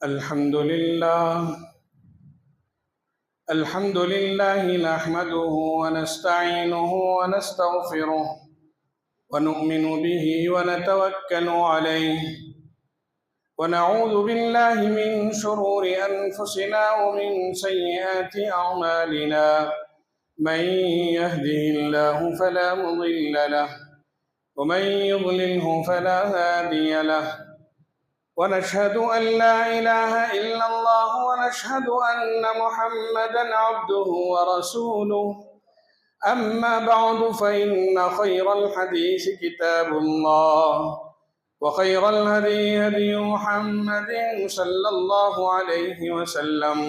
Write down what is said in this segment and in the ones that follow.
الحمد لله نحمده ونستعينه ونستغفره ونؤمن به ونتوكل عليه ونعوذ بالله من شرور أنفسنا ومن سيئات أعمالنا. من يهده الله فلا مضل له ومن يضلله فلا هادي له، ونشهد أن لا إله إلا الله ونشهد أن محمدا عبده ورسوله. أما بعد فإن خير الحديث كتاب الله، وخير الهدي هدي محمد صلى الله عليه وسلم،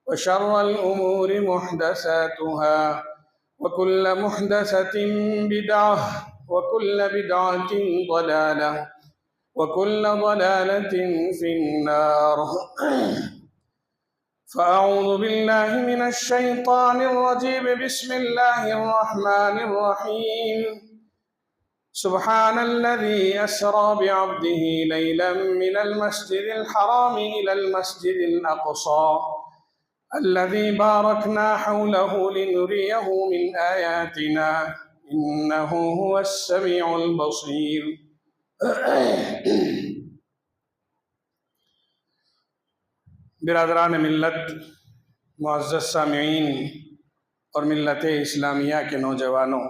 وشر الأمور محدثاتها، وكل محدثة بدعة، وكل بدعة ضلالة، وكل ضلالة في النار. فأعوذ بالله من الشيطان الرجيم. بسم الله الرحمن الرحيم. سبحان الذي أسرى بعبده ليلا من المسجد الحرام إلى المسجد الأقصى الذي باركنا حوله لنريه من آياتنا إنه هو السميع البصير. برادران ملت، معزز سامعین اور ملت اسلامیہ کے نوجوانوں،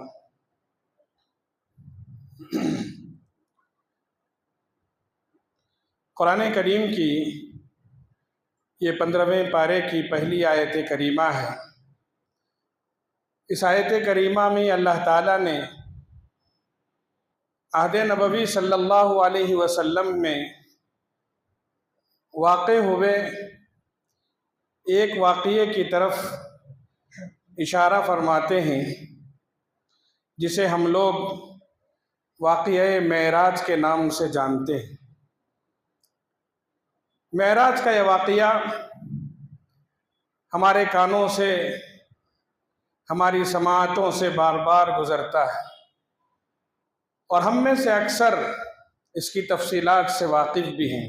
قرآن کریم کی یہ 15ویں پارے کی پہلی آیت کریمہ ہے. اس آیت کریمہ میں اللہ تعالیٰ نے عہد نبوی صلی اللہ علیہ وسلم میں واقع ہوئے ایک واقعے کی طرف اشارہ فرماتے ہیں، جسے ہم لوگ واقعہ معراج کے نام سے جانتے ہیں. معراج کا یہ واقعہ ہمارے کانوں سے، ہماری سماعتوں سے بار بار گزرتا ہے، اور ہم میں سے اکثر اس کی تفصیلات سے واقف بھی ہیں.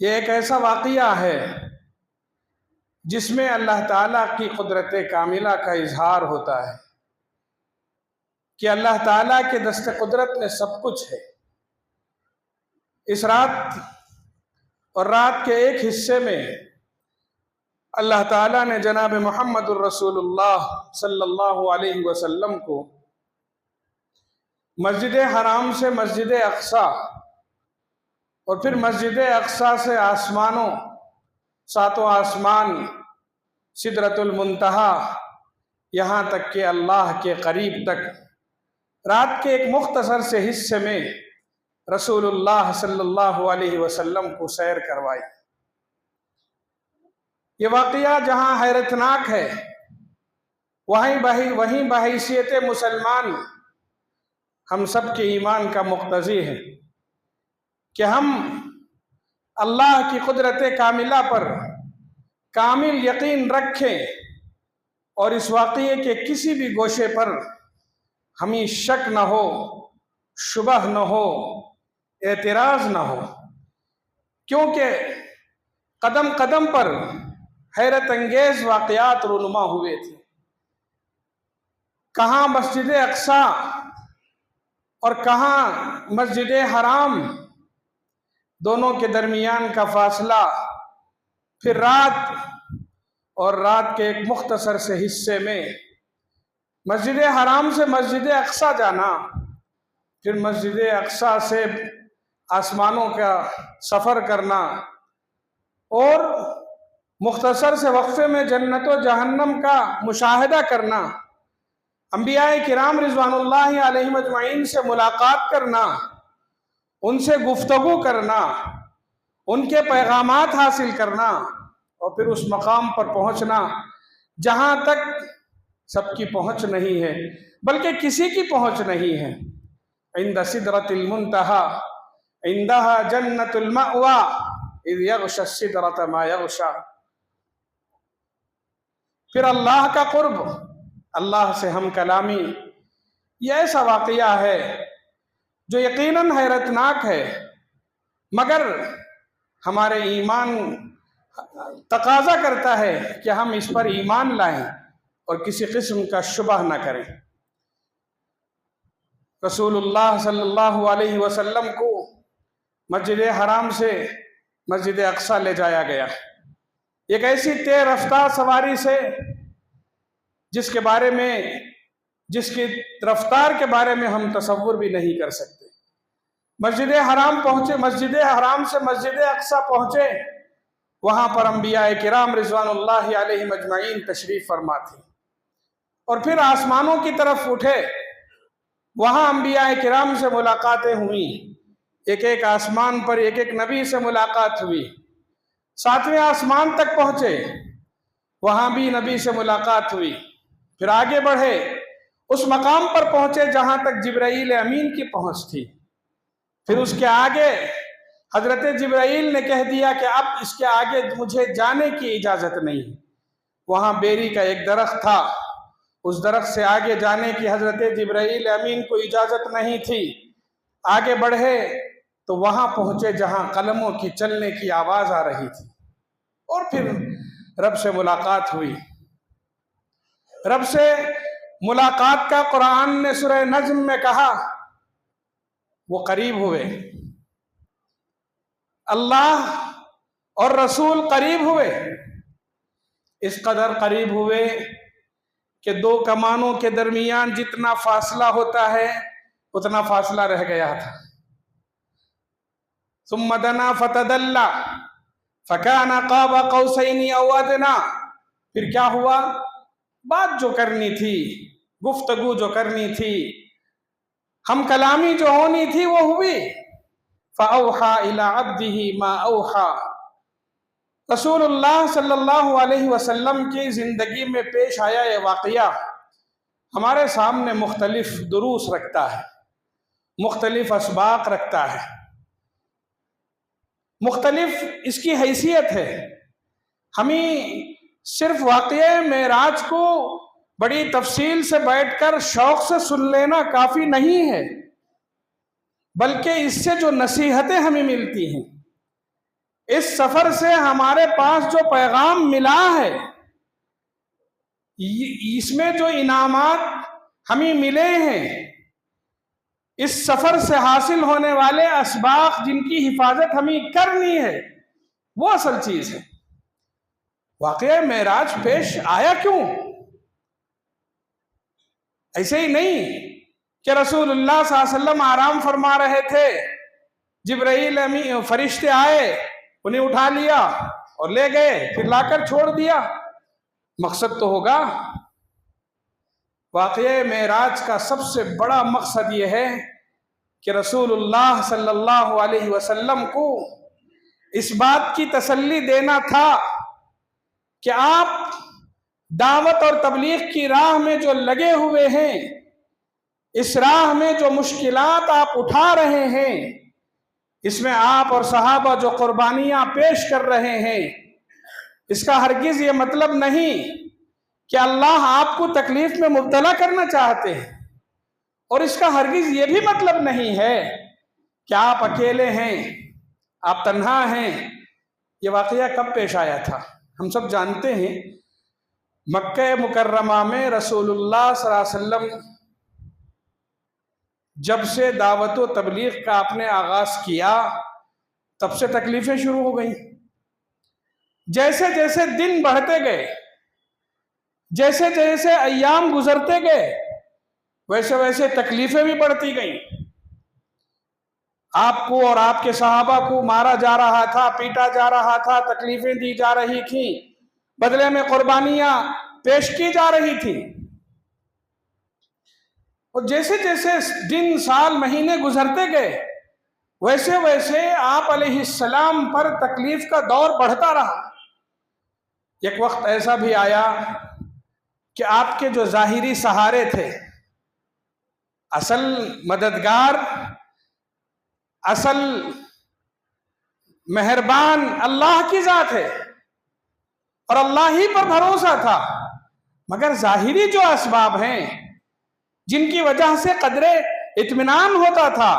یہ ایک ایسا واقعہ ہے جس میں اللہ تعالیٰ کی قدرت کاملہ کا اظہار ہوتا ہے کہ اللہ تعالیٰ کے دست قدرت میں سب کچھ ہے. اس رات اور رات کے ایک حصے میں اللہ تعالیٰ نے جناب محمد الرسول اللہ صلی اللہ علیہ وسلم کو مسجد حرام سے مسجد اقصیٰ اور پھر مسجد اقصیٰ سے آسمانوں، ساتوں آسمان، سدرۃ المنتہی، یہاں تک کہ اللہ کے قریب تک رات کے ایک مختصر سے حصے میں رسول اللہ صلی اللہ علیہ وسلم کو سیر کروائی. یہ واقعہ جہاں حیرتناک ہے، وہیں بحیثیت مسلمان ہم سب کے ایمان کا مقتضی ہے کہ ہم اللہ کی قدرت کاملہ پر کامل یقین رکھیں، اور اس واقعے کے کسی بھی گوشے پر ہمیں شک نہ ہو، شبہ نہ ہو، اعتراض نہ ہو، کیونکہ قدم قدم پر حیرت انگیز واقعات رونما ہوئے تھے. کہاں مسجد اقصیٰ اور کہاں مسجد حرام، دونوں کے درمیان کا فاصلہ، پھر رات اور رات کے ایک مختصر سے حصے میں مسجد حرام سے مسجد اقصیٰ جانا، پھر مسجد اقصیٰ سے آسمانوں کا سفر کرنا، اور مختصر سے وقفے میں جنت و جہنم کا مشاہدہ کرنا، انبیاء کرام رضوان اللہ علیہم اجمعین سے ملاقات کرنا، ان سے گفتگو کرنا، ان کے پیغامات حاصل کرنا، اور پھر اس مقام پر پہنچنا جہاں تک سب کی پہنچ نہیں ہے، بلکہ کسی کی پہنچ نہیں ہے. عند سدرۃ المنتہی عندہا جنت المأوی اذ یغشی السدرۃ ما یغشی. پھر اللہ کا قرب، اللہ سے ہم کلامی، یہ ایسا واقعہ ہے جو یقیناً حیرتناک ہے، مگر ہمارے ایمان تقاضا کرتا ہے کہ ہم اس پر ایمان لائیں اور کسی قسم کا شبہ نہ کریں۔ رسول اللہ صلی اللہ علیہ وسلم کو مسجد حرام سے مسجد اقصی لے جایا گیا، ایک ایسی تیز رفتار سواری سے جس کی رفتار کے بارے میں ہم تصور بھی نہیں کر سکتے۔ مسجد حرام پہنچے، مسجد حرام سے مسجد اقصی پہنچے، وہاں پر انبیاء کرام رضوان اللہ علیہم اجمعین تشریف فرما تھے، اور پھر آسمانوں کی طرف اٹھے، وہاں انبیاء کرام سے ملاقاتیں ہوئیں، ایک ایک آسمان پر ایک ایک نبی سے ملاقات ہوئی، 7ویں آسمان تک پہنچے، وہاں بھی نبی سے ملاقات ہوئی، پھر آگے بڑھے، اس مقام پر پہنچے جہاں تک جبرائیل امین کی پہنچ تھی، پھر اس کے آگے حضرت جبرائیل نے کہہ دیا کہ اب اس کے آگے مجھے جانے کی اجازت نہیں۔ وہاں بیری کا ایک درخت تھا، اس درخت سے آگے جانے کی حضرت جبرائیل امین کو اجازت نہیں تھی۔ آگے بڑھے تو وہاں پہنچے جہاں قلموں کی چلنے کی آواز آ رہی تھی، اور پھر رب سے ملاقات ہوئی۔ رب سے ملاقات کا قرآن نے سورہ نجم میں کہا، وہ قریب ہوئے، اللہ اور رسول قریب ہوئے، اس قدر قریب ہوئے کہ 2 کمانوں کے درمیان جتنا فاصلہ ہوتا ہے اتنا فاصلہ رہ گیا تھا۔ ثم دنا فتدلى فكان قاب قوسين او ادنى، پھر کیا ہوا؟ بات جو کرنی تھی، گفتگو جو کرنی تھی، ہم کلامی جو ہونی تھی وہ ہوئی۔ فَأَوْحَى إِلَىٰ عَبْدِهِ مَا أَوْحَى، رسول اللہ صلی اللہ علیہ وسلم کی زندگی میں پیش آیا یہ واقعہ ہمارے سامنے مختلف دروس رکھتا ہے، مختلف اسباق رکھتا ہے، مختلف اس کی حیثیت ہے۔ ہمیں صرف واقعہ معراج کو بڑی تفصیل سے بیٹھ کر شوق سے سن لینا کافی نہیں ہے، بلکہ اس سے جو نصیحتیں ہمیں ملتی ہیں، اس سفر سے ہمارے پاس جو پیغام ملا ہے، اس میں جو انعامات ہمیں ملے ہیں، اس سفر سے حاصل ہونے والے اسباق جن کی حفاظت ہمیں کرنی ہے، وہ اصل چیز ہے۔ واقعہ معراج پیش آیا کیوں؟ ایسے ہی نہیں کہ رسول اللہ صلی اللہ علیہ وسلم آرام فرما رہے تھے، جبرائیل امین فرشتے آئے، انہیں اٹھا لیا اور لے گئے، پھر لا کر چھوڑ دیا۔ مقصد تو ہوگا۔ واقعہ معراج کا سب سے بڑا مقصد یہ ہے کہ رسول اللہ صلی اللہ علیہ وسلم کو اس بات کی تسلی دینا تھا کہ آپ دعوت اور تبلیغ کی راہ میں جو لگے ہوئے ہیں، اس راہ میں جو مشکلات آپ اٹھا رہے ہیں، اس میں آپ اور صحابہ جو قربانیاں پیش کر رہے ہیں، اس کا ہرگز یہ مطلب نہیں کہ اللہ آپ کو تکلیف میں مبتلا کرنا چاہتے ہیں، اور اس کا ہرگز یہ بھی مطلب نہیں ہے کہ آپ اکیلے ہیں، آپ تنہا ہیں۔ یہ واقعہ کب پیش آیا تھا؟ ہم سب جانتے ہیں، مکہ مکرمہ میں رسول اللہ صلی اللہ علیہ وسلم جب سے دعوت و تبلیغ کا آپ نے آغاز کیا، تب سے تکلیفیں شروع ہو گئیں۔ جیسے جیسے دن بڑھتے گئے، جیسے جیسے ایام گزرتے گئے، ویسے ویسے تکلیفیں بھی بڑھتی گئیں۔ آپ کو اور آپ کے صحابہ کو مارا جا رہا تھا، پیٹا جا رہا تھا، تکلیفیں دی جا رہی تھیں، بدلے میں قربانیاں پیش کی جا رہی تھیں۔ اور جیسے جیسے دن سال مہینے گزرتے گئے، ویسے ویسے آپ علیہ السلام پر تکلیف کا دور بڑھتا رہا۔ ایک وقت ایسا بھی آیا کہ آپ کے جو ظاہری سہارے تھے، اصل مددگار، اصل مہربان اللہ کی ذات ہے، اور اللہ ہی پر بھروسہ تھا، مگر ظاہری جو اسباب ہیں جن کی وجہ سے قدرے اطمینان ہوتا تھا،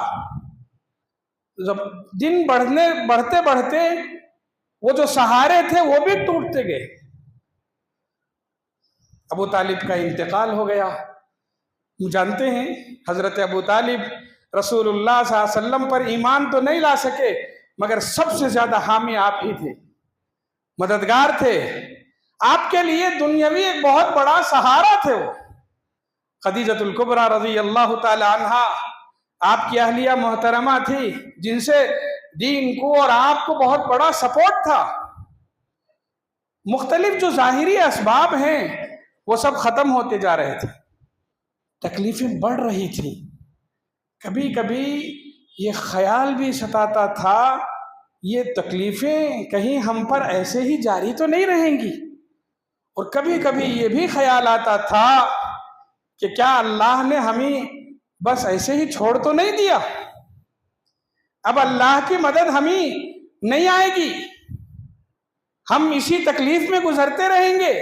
جب دن بڑھتے بڑھتے وہ جو سہارے تھے وہ بھی ٹوٹتے گئے. ابو طالب کا انتقال ہو گیا. جانتے ہیں حضرت ابو طالب رسول اللہ صلی اللہ علیہ وسلم پر ایمان تو نہیں لا سکے، مگر سب سے زیادہ حامی آپ ہی تھے، مددگار تھے. آپ کے لیے دنیاوی ایک بہت بڑا سہارا تھے. وہ خدیجۃ الکبریٰ رضی اللہ تعالی عنہا آپ کی اہلیہ محترمہ تھی، جن سے دین کو اور آپ کو بہت بڑا سپورٹ تھا. مختلف جو ظاہری اسباب ہیں وہ سب ختم ہوتے جا رہے تھے، تکلیفیں بڑھ رہی تھی. کبھی کبھی یہ خیال بھی ستاتا تھا یہ تکلیفیں کہیں ہم پر ایسے ہی جاری تو نہیں رہیں گی، اور کبھی کبھی یہ بھی خیال آتا تھا کہ کیا اللہ نے ہمیں بس ایسے ہی چھوڑ تو نہیں دیا، اب اللہ کی مدد ہمیں نہیں آئے گی، ہم اسی تکلیف میں گزرتے رہیں گے.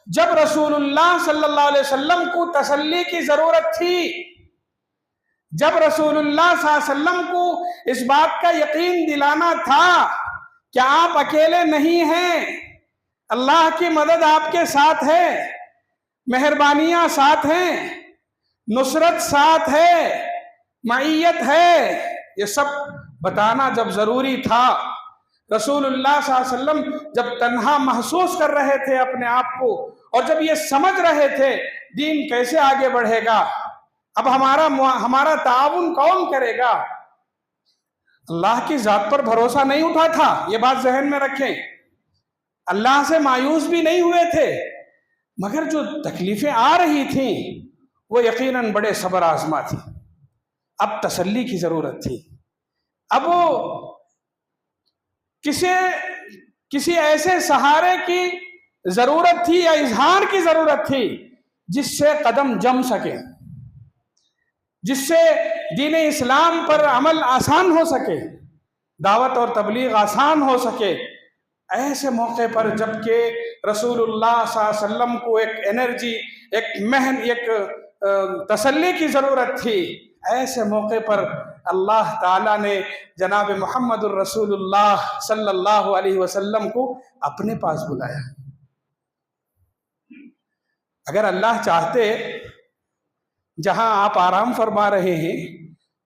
جب رسول اللہ صلی اللہ علیہ وسلم کو تسلی کی ضرورت تھی، جب رسول اللہ صلی اللہ علیہ وسلم کو اس بات کا یقین دلانا تھا کہ آپ اکیلے نہیں ہیں، اللہ کی مدد آپ کے ساتھ ہے، مہربانیاں ساتھ ہیں، نصرت ساتھ ہے، معیت ہے، یہ سب بتانا جب ضروری تھا. رسول اللہ صلی اللہ علیہ وسلم جب تنہا محسوس کر رہے تھے اپنے آپ کو، اور جب یہ سمجھ رہے تھے دین کیسے آگے بڑھے گا، اب ہمارا تعاون کون کرے گا، اللہ کی ذات پر بھروسہ نہیں اٹھا تھا. یہ بات ذہن میں رکھیں. اللہ سے مایوس بھی نہیں ہوئے تھے، مگر جو تکلیفیں آ رہی تھیں وہ یقیناً بڑے صبر آزما تھی. اب تسلی کی ضرورت تھی. اب وہ کسی ایسے سہارے کی ضرورت تھی یا اظہار کی ضرورت تھی جس سے قدم جم سکے، جس سے دین اسلام پر عمل آسان ہو سکے، دعوت اور تبلیغ آسان ہو سکے. ایسے موقع پر جب کہ رسول اللہ صلی اللہ علیہ وسلم کو ایک انرجی، ایک تسلی کی ضرورت تھی، ایسے موقع پر اللہ تعالیٰ نے جناب محمد الرسول اللہ صلی اللہ علیہ وسلم کو اپنے پاس بلایا. اگر اللہ چاہتے جہاں آپ آرام فرما رہے ہیں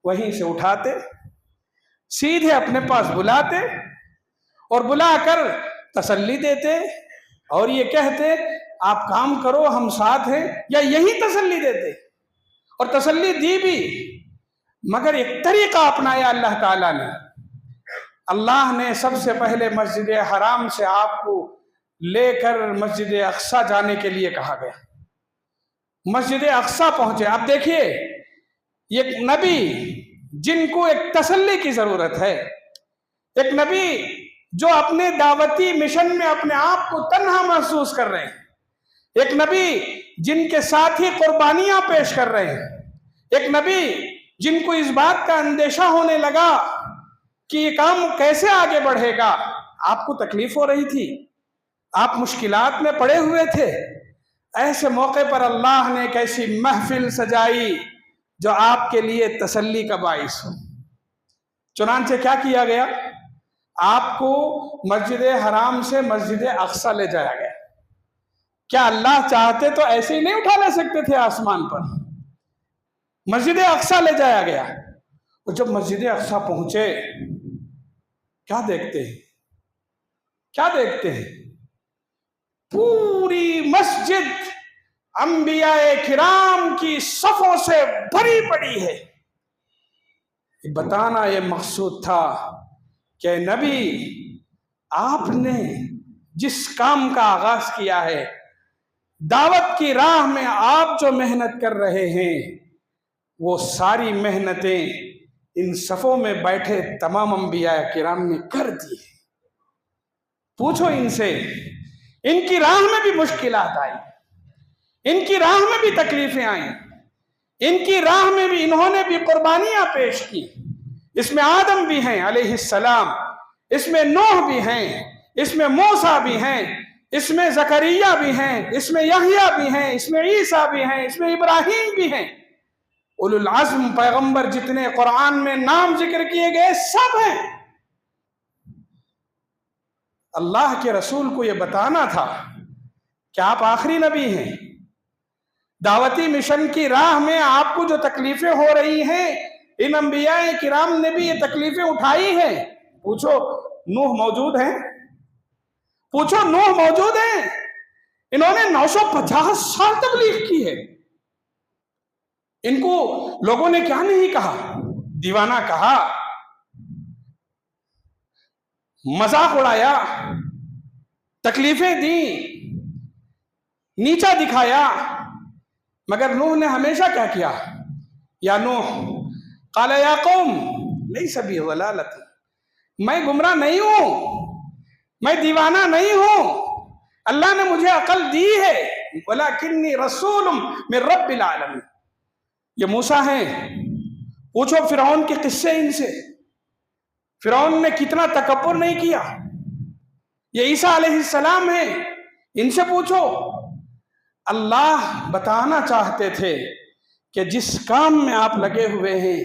وہیں سے اٹھاتے، سیدھے اپنے پاس بلاتے اور بلا کر تسلی دیتے اور یہ کہتے آپ کام کرو ہم ساتھ ہیں، یا یہی تسلی دیتے اور تسلی دی بھی. مگر ایک طریقہ اپنایا اللہ تعالیٰ نے. اللہ نے سب سے پہلے مسجد حرام سے آپ کو لے کر مسجد اقصیٰ جانے کے لیے کہا گیا. مسجد اقصیٰ پہنچے. اب دیکھیے ایک نبی جن کو ایک تسلی کی ضرورت ہے، ایک نبی جو اپنے دعوتی مشن میں اپنے آپ کو تنہا محسوس کر رہے ہیں، ایک نبی جن کے ساتھ ہی قربانیاں پیش کر رہے ہیں، ایک نبی جن کو اس بات کا اندیشہ ہونے لگا کہ یہ کام کیسے آگے بڑھے گا. آپ کو تکلیف ہو رہی تھی، آپ مشکلات میں پڑے ہوئے تھے. ایسے موقع پر اللہ نے ایک ایسی محفل سجائی جو آپ کے لیے تسلی کا باعث ہو. چنانچہ کیا کیا گیا؟ آپ کو مسجد حرام سے مسجد اقصیٰ لے جایا گیا. کیا اللہ چاہتے تو ایسے ہی نہیں اٹھا لے سکتے تھے آسمان پر؟ مسجد اقصیٰ لے جایا گیا. اور جب مسجد اقصیٰ پہنچے کیا دیکھتے ہیں؟ کیا دیکھتے ہیں؟ پوری مسجد انبیاء کرام کی صفوں سے بھری پڑی ہے. بتانا یہ مقصود تھا کہ نبی آپ نے جس کام کا آغاز کیا ہے، دعوت کی راہ میں آپ جو محنت کر رہے ہیں، وہ ساری محنتیں ان صفوں میں بیٹھے تمام انبیاء کرام نے کر دی. پوچھو ان سے، ان کی راہ میں بھی مشکلات آئی، ان کی راہ میں بھی تکلیفیں آئیں، ان کی راہ میں بھی انہوں نے بھی قربانیاں پیش کی. اس میں آدم بھی ہیں علیہ السلام، اس میں نوح بھی ہیں، اس میں موسیٰ بھی ہیں، اس میں زکریا بھی ہیں، اس میں یحییٰ بھی ہیں، اس میں عیسیٰ بھی ہیں، اس میں ابراہیم بھی ہیں. اولو العزم پیغمبر جتنے قرآن میں نام ذکر کیے گئے سب ہیں. اللہ کے رسول کو یہ بتانا تھا کہ آپ آخری نبی ہیں، دعوتی مشن کی راہ میں آپ کو جو تکلیفیں ہو رہی ہیں ان انبیاء کرام نے بھی یہ تکلیفیں اٹھائی ہیں۔ پوچھو نوح موجود ہیں؟ پوچھو نوح موجود ہیں؟ انہوں نے 950 سال تبلیغ کی ہے۔ ان کو لوگوں نے کیا نہیں کہا؟ دیوانہ کہا، مذاق اڑایا، تکلیفیں دیں، نیچا دکھایا، مگر نوح نے ہمیشہ کیا کیا؟ یا نوح قال یا قوم لیس بی ضلالۃ، میں گمراہ نہیں ہوں، میں دیوانہ نہیں ہوں، اللہ نے مجھے عقل دی ہے، ولکنی رسول من رب العالمین۔ یہ موسیٰ ہیں، پوچھو فرعون کے قصے ان سے، فرعون نے کتنا تکبر نہیں کیا۔ یہ عیسیٰ علیہ السلام ہیں، ان سے پوچھو۔ اللہ بتانا چاہتے تھے کہ جس کام میں آپ لگے ہوئے ہیں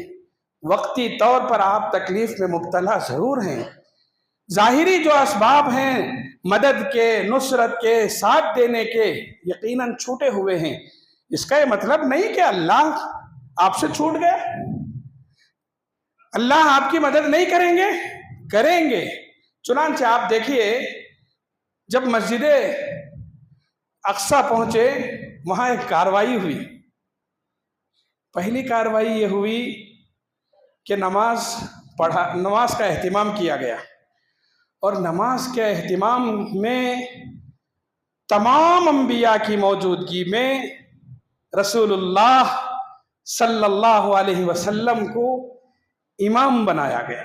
وقتی طور پر آپ تکلیف میں مبتلا ضرور ہیں، ظاہری جو اسباب ہیں مدد کے، نصرت کے، ساتھ دینے کے، یقیناً چھوٹے ہوئے ہیں۔ اس کا یہ مطلب نہیں کہ اللہ آپ سے چھوٹ گیا، اللہ آپ کی مدد نہیں کریں گے، کریں گے۔ چنانچہ آپ دیکھیے جب مسجد اقصیٰ پہنچے وہاں ایک کاروائی ہوئی۔ پہلی کاروائی یہ ہوئی کہ نماز کا اہتمام کیا گیا، اور نماز کے اہتمام میں تمام انبیاء کی موجودگی میں رسول اللہ صلی اللہ علیہ وسلم کو امام بنایا گیا،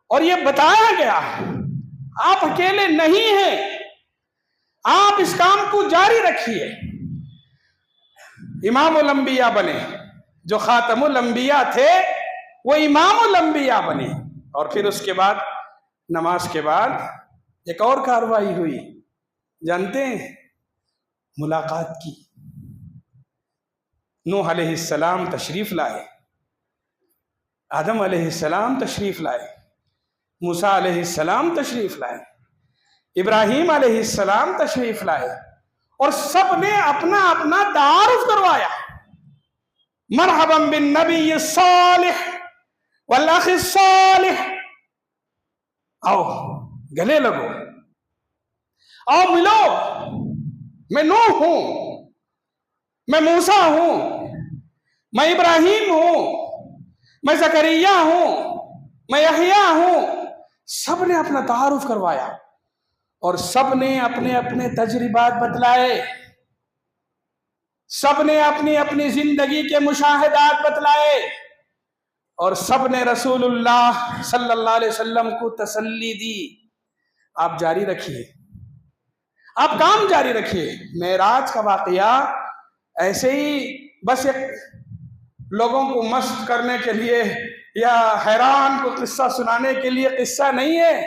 اور یہ بتایا گیا آپ اکیلے نہیں ہیں، آپ اس کام کو جاری رکھیے۔ امام الانبیاء بنے، جو خاتم الانبیاء تھے وہ امام الانبیاء بنے۔ اور پھر اس کے بعد نماز کے بعد ایک اور کاروائی ہوئی، جانتے ہیں؟ ملاقات کی۔ نوح علیہ السلام تشریف لائے، آدم علیہ السلام تشریف لائے، موسیٰ علیہ السلام تشریف لائے، ابراہیم علیہ السلام تشریف لائے، اور سب نے اپنا اپنا تعارف کروایا۔ مرحبا بالنبی الصالح والاخ الصالح، آؤ گلے لگو، آؤ ملو، میں نوح ہوں، میں موسیٰ ہوں، میں ابراہیم ہوں، میں زکریا ہوں، میں یحییٰ ہوں۔ سب نے اپنا تعارف کروایا، اور سب نے اپنے اپنے تجربات بتلائے، سب نے اپنی اپنی زندگی کے مشاہدات بتلائے، اور سب نے رسول اللہ صلی اللہ علیہ وسلم کو تسلی دی۔ آپ جاری رکھیے، آپ کام جاری رکھیے۔ معراج کا واقعہ ایسے ہی بس ایک لوگوں کو مست کرنے کے لیے یا حیران کو قصہ سنانے کے لیے قصہ نہیں ہے۔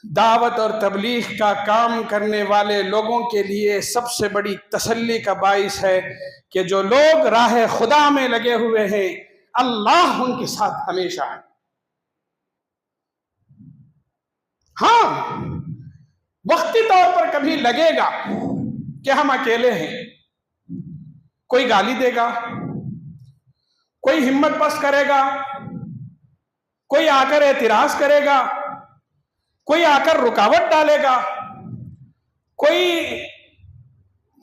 دعوت اور تبلیغ کا کام کرنے والے لوگوں کے لیے سب سے بڑی تسلی کا باعث ہے کہ جو لوگ راہ خدا میں لگے ہوئے ہیں اللہ ان کے ساتھ ہمیشہ ہے۔ ہاں وقتی طور پر کبھی لگے گا کہ ہم اکیلے ہیں، کوئی گالی دے گا، کوئی ہمت پست کرے گا، کوئی آ کر اعتراض کرے گا، کوئی آ کر رکاوٹ ڈالے گا، کوئی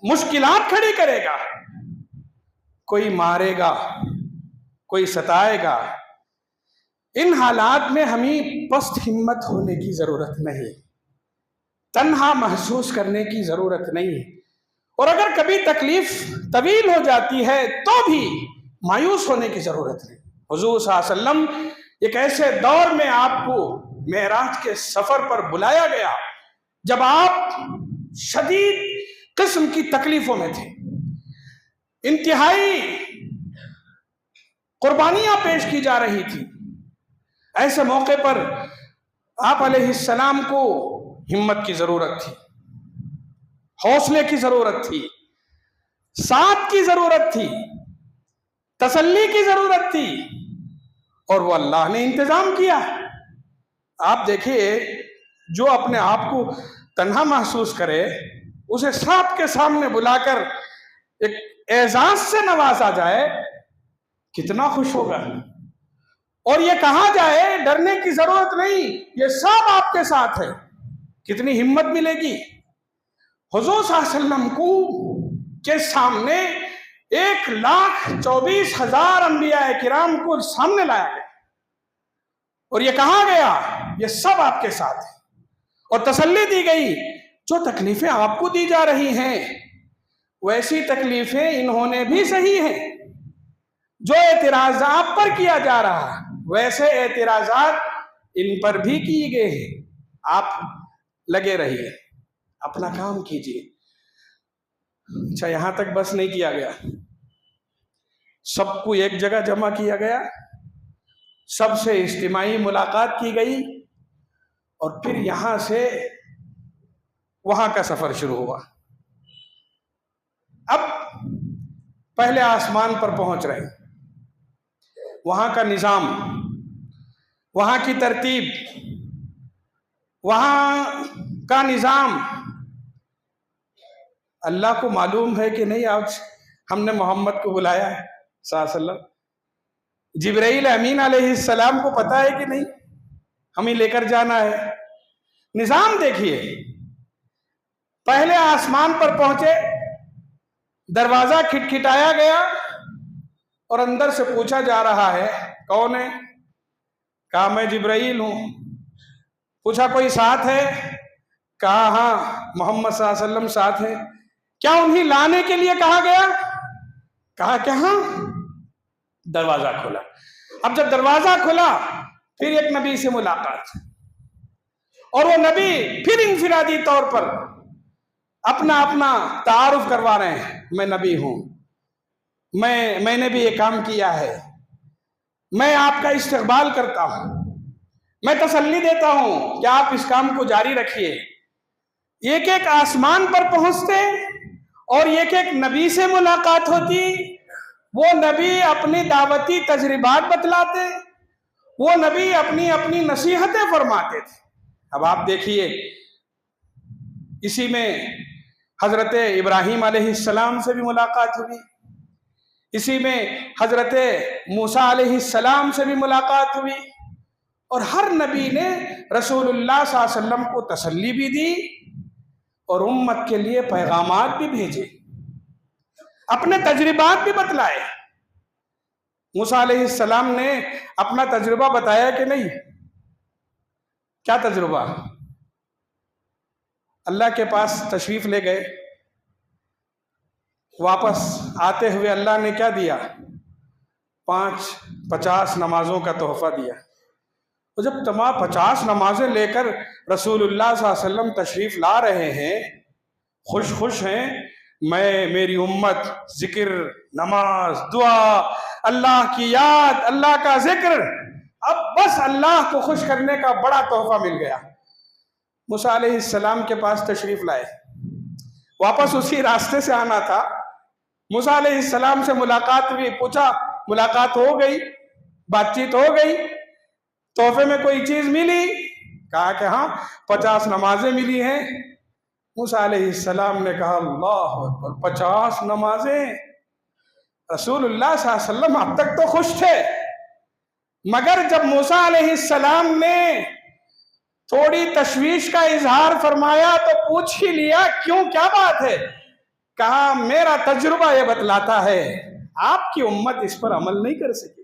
مشکلات کھڑی کرے گا، کوئی مارے گا، کوئی ستائے گا۔ ان حالات میں ہمیں پست ہمت ہونے کی ضرورت نہیں، تنہا محسوس کرنے کی ضرورت نہیں، اور اگر کبھی تکلیف طویل ہو جاتی ہے تو بھی مایوس ہونے کی ضرورت نہیں۔ حضور صلی اللہ علیہ وسلم ایک ایسے دور میں آپ کو معراج کے سفر پر بلایا گیا جب آپ شدید قسم کی تکلیفوں میں تھے، انتہائی قربانیاں پیش کی جا رہی تھی۔ ایسے موقع پر آپ علیہ السلام کو ہمت کی ضرورت تھی، حوصلے کی ضرورت تھی، ساتھ کی ضرورت تھی، تسلی کی ضرورت تھی، اور وہ اللہ نے انتظام کیا۔ آپ دیکھیے جو اپنے آپ کو تنہا محسوس کرے اسے سب کے سامنے بلا کر ایک اعزاز سے نوازا جائے کتنا خوش ہوگا. اور یہ کہا جائے ڈرنے کی ضرورت نہیں، یہ سب آپ کے ساتھ ہے، کتنی ہمت ملے گی. حضور صلی اللہ علیہ وسلم کو کے سامنے 1,24,000 انبیاء کرام کو سامنے لایا گیا اور یہ کہا گیا یہ سب آپ کے ساتھ ہے، اور تسلی دی گئی جو تکلیفیں آپ کو دی جا رہی ہیں ویسی تکلیفیں انہوں نے بھی سہی ہیں، جو اعتراض آپ پر کیا جا رہا ویسے اعتراضات ان پر بھی کیے گئے ہیں. آپ لگے رہیے، اپنا کام کیجیے. اچھا، یہاں تک بس نہیں کیا گیا، سب کو ایک جگہ جمع کیا گیا، سب سے اجتماعی ملاقات کی گئی، اور پھر یہاں سے وہاں کا سفر شروع ہوا. اب پہلے آسمان پر پہنچ رہے ہیں، وہاں کا نظام، وہاں کی ترتیب، وہاں کا نظام اللہ کو معلوم ہے کہ نہیں. آج ہم نے محمد کو بلایا ہے صلی اللہ علیہ وسلم، جبرائیل امین علیہ السلام کو پتا ہے کہ نہیں ہمیں لے کر جانا ہے. نظام دیکھیے، پہلے آسمان پر پہنچے، دروازہ کھٹکھٹایا گیا اور اندر سے پوچھا جا رہا ہے کون ہے؟ کہا میں جبرائیل ہوں. پوچھا کوئی ساتھ ہے؟ کہا ہاں محمد صلی اللہ علیہ وسلم ساتھ ہیں. کیا انہیں لانے کے لیے کہا گیا؟ کہا کہ ہاں. دروازہ کھلا. اب جب دروازہ کھلا پھر ایک نبی سے ملاقات، اور وہ نبی پھر انفرادی طور پر اپنا تعارف کروا رہے ہیں، میں نبی ہوں، میں نے بھی یہ کام کیا ہے، میں آپ کا استقبال کرتا ہوں، میں تسلی دیتا ہوں کہ آپ اس کام کو جاری رکھیے. ایک ایک آسمان پر پہنچتے اور ایک ایک نبی سے ملاقات ہوتی، وہ نبی اپنی دعوتی تجربات بتلاتے، وہ نبی اپنی نصیحتیں فرماتے تھے. اب آپ دیکھیے اسی میں حضرت ابراہیم علیہ السلام سے بھی ملاقات ہوئی، اسی میں حضرت موسیٰ علیہ السلام سے بھی ملاقات ہوئی، اور ہر نبی نے رسول اللہ صلی اللہ علیہ وسلم کو تسلی بھی دی اور امت کے لیے پیغامات بھی بھیجے، اپنے تجربات بھی بتلائے. موسیٰ علیہ السلام نے اپنا تجربہ بتایا کہ نہیں؟ کیا تجربہ؟ اللہ کے پاس تشریف لے گئے، واپس آتے ہوئے اللہ نے کیا دیا؟ 50 نمازوں کا تحفہ دیا. اور جب تمام 50 نمازیں لے کر رسول اللہ صلی اللہ علیہ وسلم تشریف لا رہے ہیں، خوش ہیں، میری امت ذکر، نماز، دعا، اللہ کی یاد، اللہ کا ذکر، اب بس اللہ کو خوش کرنے کا بڑا تحفہ مل گیا. موسیٰ علیہ السلام کے پاس تشریف لائے، واپس اسی راستے سے آنا تھا. موسیٰ علیہ السلام سے ملاقات ہوئی، پوچھا ملاقات ہو گئی، بات چیت ہو گئی، تحفے میں کوئی چیز ملی؟ کہا کہ ہاں 50 نمازیں ملی ہیں. موسیٰ علیہ السلام نے کہا اللہ اکبر، 50 نمازیں! رسول اللہ صلی اللہ علیہ وسلم اب تک تو خوش تھے، مگر جب موسیٰ علیہ السلام نے تھوڑی تشویش کا اظہار فرمایا تو پوچھ ہی لیا کیوں، کیا بات ہے؟ کہا میرا تجربہ یہ بتلاتا ہے آپ کی امت اس پر عمل نہیں کر سکی.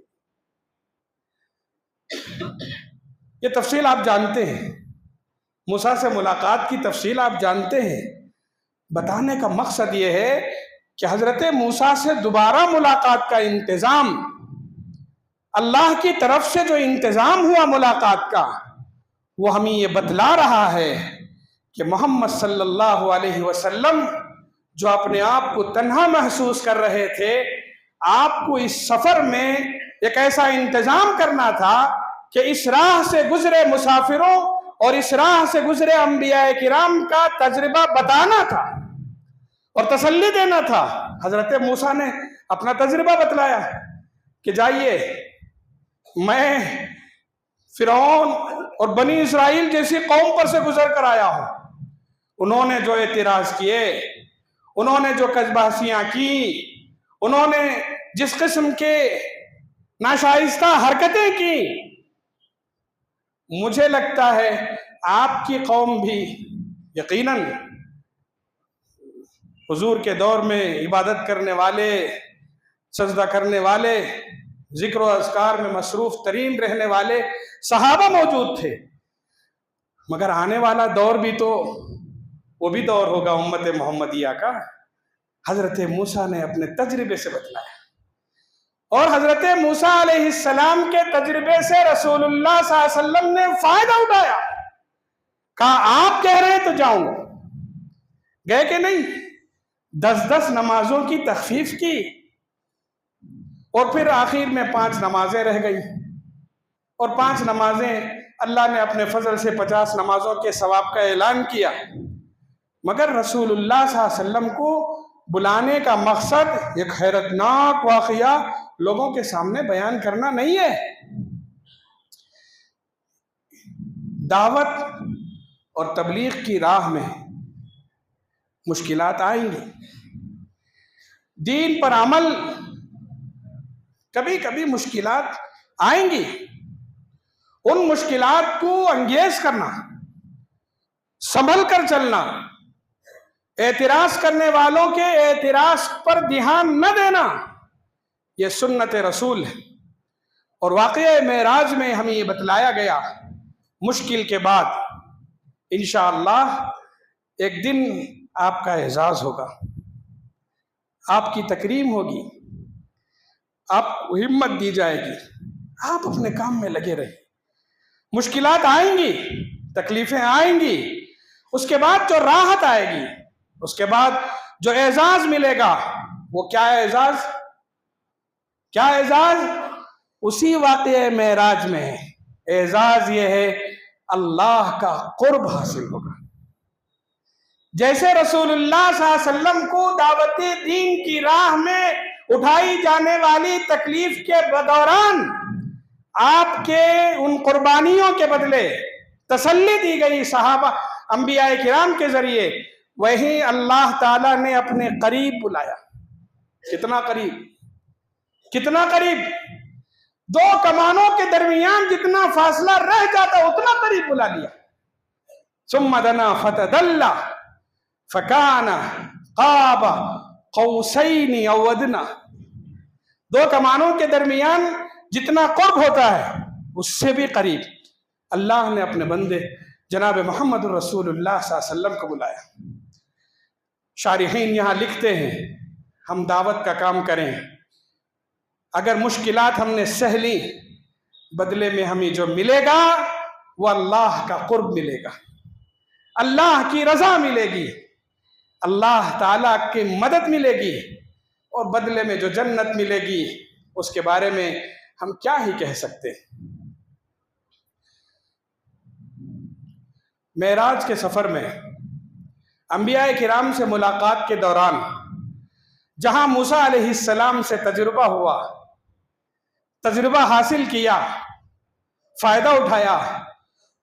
یہ تفصیل آپ جانتے ہیں، موسیٰ سے ملاقات کی تفصیل آپ جانتے ہیں. بتانے کا مقصد یہ ہے کہ حضرت موسیٰ سے دوبارہ ملاقات کا انتظام، اللہ کی طرف سے جو انتظام ہوا ملاقات کا، وہ ہمیں یہ بتلا رہا ہے کہ محمد صلی اللہ علیہ وسلم جو اپنے آپ کو تنہا محسوس کر رہے تھے، آپ کو اس سفر میں ایک ایسا انتظام کرنا تھا کہ اس راہ سے گزرے مسافروں اور اس راہ سے گزرے انبیاء کرام کا تجربہ بتانا تھا اور تسلی دینا تھا. حضرت موسیٰ نے اپنا تجربہ بتلایا کہ جائیے، میں فرعون اور بنی اسرائیل جیسی قوم پر سے گزر کر آیا ہوں، انہوں نے جو اعتراض کیے، انہوں نے جو قذبحثیاں کی، انہوں نے جس قسم کے ناشائستہ حرکتیں کی، مجھے لگتا ہے آپ کی قوم بھی یقیناً حضور کے دور میں عبادت کرنے والے، سجدہ کرنے والے، ذکر و اذکار میں مصروف ترین رہنے والے صحابہ موجود تھے، مگر آنے والا دور بھی تو وہ بھی دور ہوگا امت محمدیہ کا۔ حضرت موسیٰ نے اپنے تجربے سے بتلایا، اور حضرت موسیٰ علیہ السلام کے تجربے سے رسول اللہ صلی اللہ علیہ وسلم نے فائدہ اٹھایا، کہا آپ کہہ رہے ہیں تو جاؤں گا، گئے کہ نہیں؟ 10 نمازوں کی تخفیف کی، اور پھر آخر میں 5 نمازیں رہ گئی، اور 5 نمازیں اللہ نے اپنے فضل سے 50 نمازوں کے ثواب کا اعلان کیا، مگر رسول اللہ صلی اللہ علیہ وسلم کو بلانے کا مقصد ایک حیرتناک واقعہ لوگوں کے سامنے بیان کرنا نہیں ہے۔ دعوت اور تبلیغ کی راہ میں مشکلات آئیں گی، دین پر عمل کبھی کبھی مشکلات آئیں گی، ان مشکلات کو انگیز کرنا، سنبھل کر چلنا، اعتراض کرنے والوں کے اعتراض پر دھیان نہ دینا، یہ سنت رسول ہے۔ اور واقعہ معراج میں ہمیں یہ بتلایا گیا، مشکل کے بعد انشاءاللہ ایک دن آپ کا اعزاز ہوگا، آپ کی تکریم ہوگی، آپ کو ہمت دی جائے گی، آپ اپنے کام میں لگے رہے۔ مشکلات آئیں گی، تکلیفیں آئیں گی، اس کے بعد جو راحت آئے گی، اس کے بعد جو اعزاز ملے گا، وہ کیا اعزاز؟ کیا اعزاز؟ اسی واقعہ معراج میں ہے۔ اعزاز یہ ہے اللہ کا قرب حاصل ہوگا۔ جیسے رسول اللہ صلی اللہ علیہ وسلم کو دعوت دین کی راہ میں اٹھائی جانے والی تکلیف کے دوران آپ کے ان قربانیوں کے بدلے تسلی دی گئی صحابہ انبیاء کرام کے ذریعے، وہیں اللہ تعالیٰ نے اپنے قریب بلایا۔ کتنا قریب؟ کتنا قریب؟ 2 کمانوں کے درمیان جتنا فاصلہ رہ جاتا اتنا قریب بلا لیا۔ ثم دنا فتدلى فكان قاب قوسين او ادنى، 2 کمانوں کے درمیان جتنا قرب ہوتا ہے اس سے بھی قریب اللہ نے اپنے بندے جناب محمد رسول اللہ صلی اللہ علیہ وسلم کو بلایا۔ شارحین یہاں لکھتے ہیں ہم دعوت کا کام کریں، اگر مشکلات ہم نے سہ لی، بدلے میں ہمیں جو ملے گا وہ اللہ کا قرب ملے گا، اللہ کی رضا ملے گی، اللہ تعالیٰ کی مدد ملے گی، اور بدلے میں جو جنت ملے گی اس کے بارے میں ہم کیا ہی کہہ سکتے ہیں۔ معراج کے سفر میں انبیاء کرام سے ملاقات کے دوران جہاں موسیٰ علیہ السلام سے تجربہ ہوا، تجربہ حاصل کیا، فائدہ اٹھایا،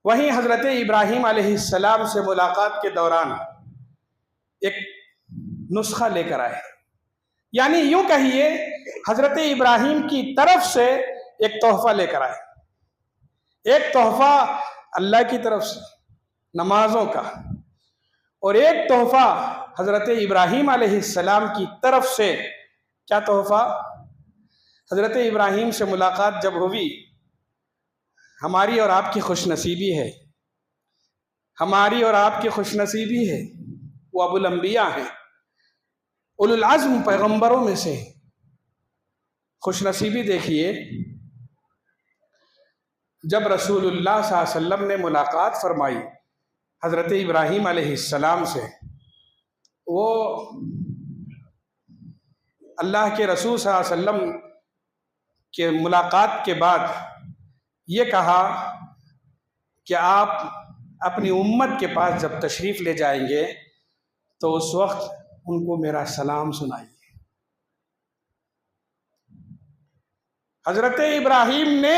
وہیں حضرت ابراہیم علیہ السلام سے ملاقات کے دوران ایک نسخہ لے کر آئے، یعنی یوں کہیے حضرت ابراہیم کی طرف سے ایک تحفہ لے کر آئے، ایک تحفہ اللہ کی طرف سے نمازوں کا، اور ایک تحفہ حضرت ابراہیم علیہ السلام کی طرف سے۔ کیا تحفہ؟ حضرت ابراہیم سے ملاقات جب ہوئی، ہماری اور آپ کی خوش نصیبی ہے، ہماری اور آپ کی خوش نصیبی ہے، وہ ابو الانبیاء ہیں، اولو العزم پیغمبروں میں سے۔ خوش نصیبی دیکھیے، جب رسول اللہ صلی اللہ علیہ وسلم نے ملاقات فرمائی حضرت ابراہیم علیہ السلام سے، وہ اللہ کے رسول صلی اللہ علیہ وسلم کے ملاقات کے بعد یہ کہا کہ آپ اپنی امت کے پاس جب تشریف لے جائیں گے تو اس وقت ان کو میرا سلام سنائیے۔ حضرت ابراہیم نے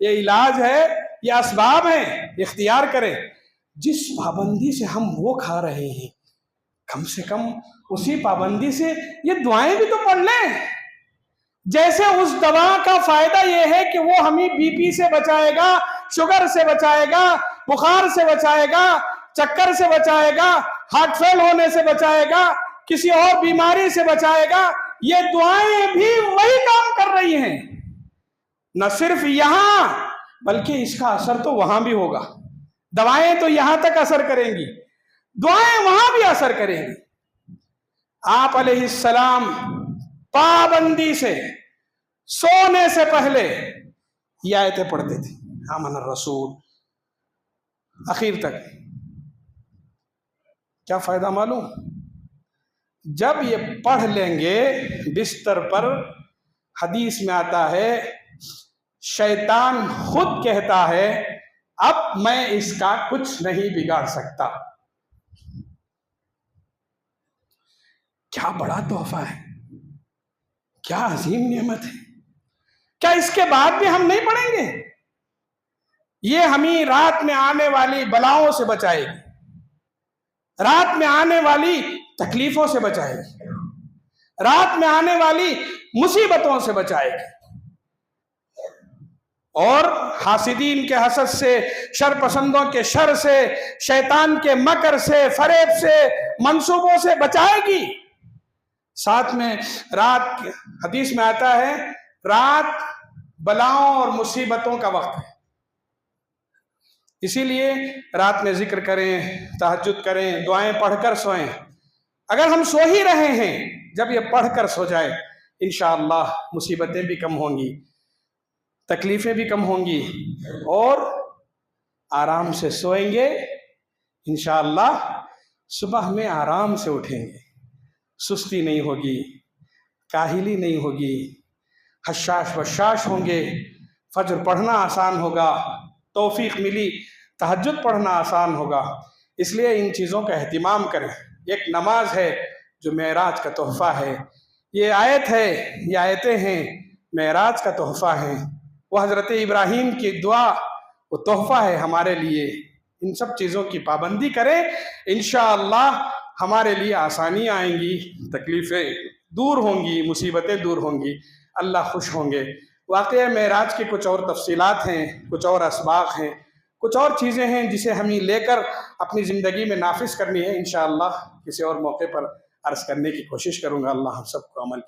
یہ علاج ہے، یہ اسباب ہیں، اختیار کریں۔ جس پابندی سے ہم وہ کھا رہے ہیں، کم سے کم اسی پابندی سے یہ دعائیں بھی تو پڑھ لیں۔ جیسے اس دوا کا فائدہ یہ ہے کہ وہ ہمیں بی پی سے بچائے گا، شوگر سے بچائے گا، بخار سے بچائے گا، چکر سے بچائے گا، ہارٹ فیل ہونے سے بچائے گا، کسی اور بیماری سے بچائے گا، یہ دعائیں بھی وہی کام کر رہی ہیں۔ نہ صرف یہاں بلکہ اس کا اثر تو وہاں بھی ہوگا۔ دوائیں تو یہاں تک اثر کریں گی، دعائیں وہاں بھی اثر کریں گی۔ آپ علیہ السلام پابندی سے سونے سے پہلے یہ آیتیں پڑھتے تھے، آمن الرسول اخیر تک۔ کیا فائدہ معلوم؟ جب یہ پڑھ لیں گے بستر پر، حدیث میں آتا ہے شیطان خود کہتا ہے اب میں اس کا کچھ نہیں بگاڑ سکتا۔ کیا بڑا تحفہ ہے، کیا عظیم نعمت ہے۔ کیا اس کے بعد بھی ہم نہیں پڑھیں گے؟ یہ ہمیں رات میں آنے والی بلاؤں سے بچائے گی، رات میں آنے والی تکلیفوں سے بچائے گی، رات میں آنے والی مصیبتوں سے بچائے گی، اور حاسدین کے حسد سے، شر پسندوں کے شر سے، شیطان کے مکر سے، فریب سے، منصوبوں سے بچائے گی۔ ساتھ میں رات، حدیث میں آتا ہے رات بلاؤں اور مصیبتوں کا وقت ہے، اسی لیے رات میں ذکر کریں، تہجد کریں، دعائیں پڑھ کر سوئیں۔ اگر ہم سو ہی رہے ہیں، جب یہ پڑھ کر سو جائیں انشاءاللہ مصیبتیں بھی کم ہوں گی، تکلیفیں بھی کم ہوں گی، اور آرام سے سوئیں گے انشاءاللہ، صبح میں آرام سے اٹھیں گے، سستی نہیں ہوگی، کاہلی نہیں ہوگی، حشاش وشاش ہوں گے، فجر پڑھنا آسان ہوگا، توفیق ملی تہجد پڑھنا آسان ہوگا۔ اس لیے ان چیزوں کا اہتمام کریں۔ ایک نماز ہے جو معراج کا تحفہ ہے، یہ آیت ہے، یہ آیتیں ہیں معراج کا تحفہ ہیں، وہ حضرت ابراہیم کی دعا وہ تحفہ ہے ہمارے لیے۔ ان سب چیزوں کی پابندی کریں، انشاءاللہ ہمارے لیے آسانیاں آئیں گی، تکلیفیں دور ہوں گی، مصیبتیں دور ہوں گی، اللہ خوش ہوں گے۔ واقعہ معراج کی کچھ اور تفصیلات ہیں، کچھ اور اسباق ہیں، کچھ اور چیزیں ہیں جسے ہمیں لے کر اپنی زندگی میں نافذ کرنی ہے۔ انشاءاللہ کسی اور موقع پر عرض کرنے کی کوشش کروں گا۔ اللہ ہم سب کو عمل کی